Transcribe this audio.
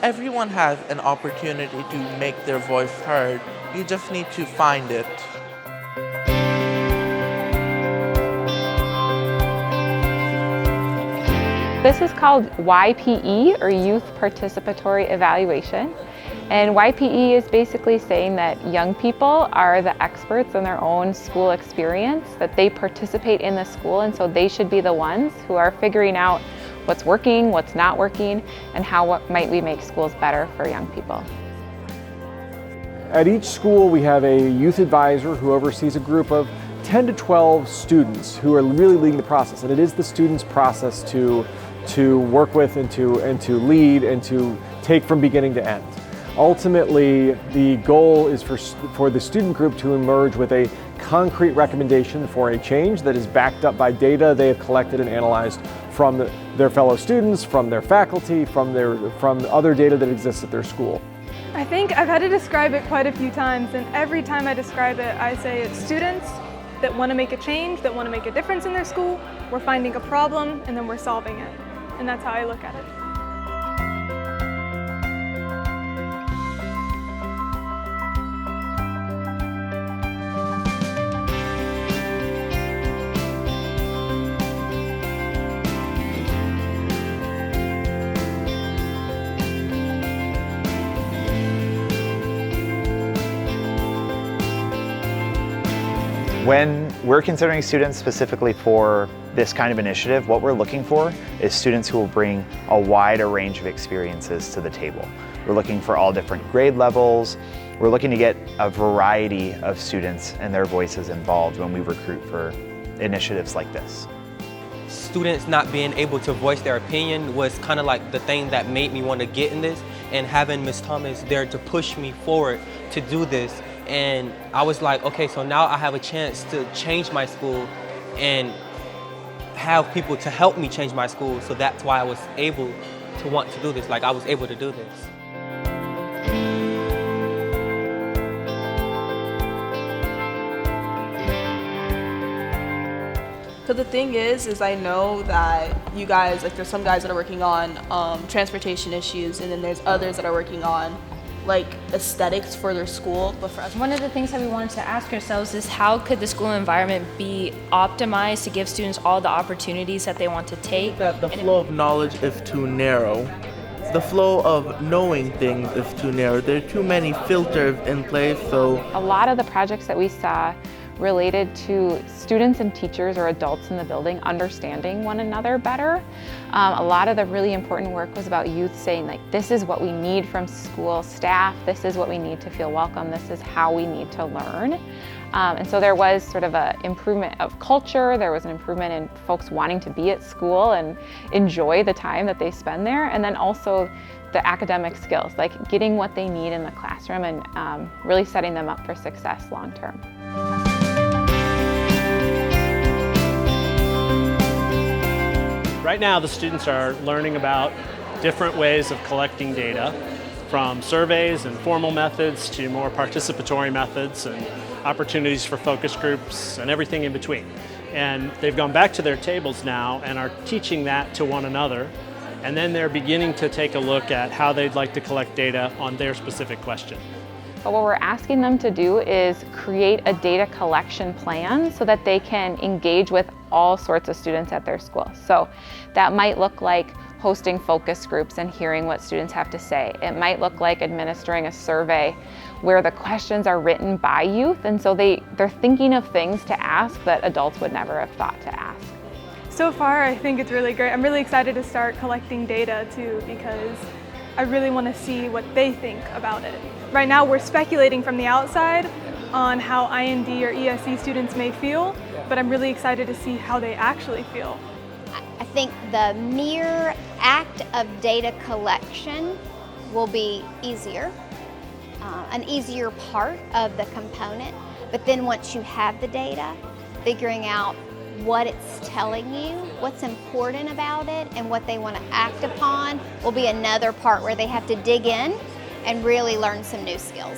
everyone has an opportunity to make their voice heard. You just need to find it. This is called YPE, or Youth Participatory Evaluation. And YPE is basically saying that young people are the experts in their own school experience, that they participate in the school, and so they should be the ones who are figuring out what's working, what's not working, and how might we make schools better for young people. At each school we have a youth advisor who oversees a group of 10 to 12 students who are really leading the process, and it is the students' process to work with and to lead and to take from beginning to end. Ultimately, the goal is for the student group to emerge with a concrete recommendation for a change that is backed up by data they have collected and analyzed from their fellow students, from their faculty, from other data that exists at their school. I think I've had to describe it quite a few times, and every time I describe it, I say it's students that want to make a change, that want to make a difference in their school. We're finding a problem and then we're solving it. And that's how I look at it. When we're considering students specifically for this kind of initiative, what we're looking for is students who will bring a wider range of experiences to the table. We're looking for all different grade levels. We're looking to get a variety of students and their voices involved when we recruit for initiatives like this. Students not being able to voice their opinion was kind of like the thing that made me want to get in this, and having Ms. Thomas there to push me forward to do this. And I was like, okay, so now I have a chance to change my school and have people to help me change my school. So that's why I was able to want to do this. Like, I was able to do this. So the thing is I know that you guys, like, there's some guys that are working on transportation issues, and then there's others that are working on like aesthetics for their school. But for us, one of the things that we wanted to ask ourselves is how could the school environment be optimized to give students all the opportunities that they want to take? That the flow of knowledge is too narrow. The flow of knowing things is too narrow. There are too many filters in place, so A lot of the projects that we saw related to students and teachers or adults in the building understanding one another better. A lot of the really important work was about youth saying, like, this is what we need from school staff, this is what we need to feel welcome, this is how we need to learn. And so there was sort of an improvement of culture, there was an improvement in folks wanting to be at school and enjoy the time that they spend there, and then also the academic skills, like getting what they need in the classroom and really setting them up for success long term. Right now, the students are learning about different ways of collecting data, from surveys and formal methods to more participatory methods and opportunities for focus groups and everything in between. And they've gone back to their tables now and are teaching that to one another. And then they're beginning to take a look at how they'd like to collect data on their specific question. But what we're asking them to do is create a data collection plan so that they can engage with all sorts of students at their school. So that might look like hosting focus groups and hearing what students have to say. It might look like administering a survey where the questions are written by youth, and so they're thinking of things to ask that adults would never have thought to ask. So far, I think it's really great. I'm really excited to start collecting data too, because I really want to see what they think about it. Right now, we're speculating from the outside on how IND or ESE students may feel, but I'm really excited to see how they actually feel. I think the mere act of data collection will be easier, an easier part of the component, but then once you have the data, figuring out what it's telling you, what's important about it, and what they want to act upon will be another part where they have to dig in and really learn some new skills.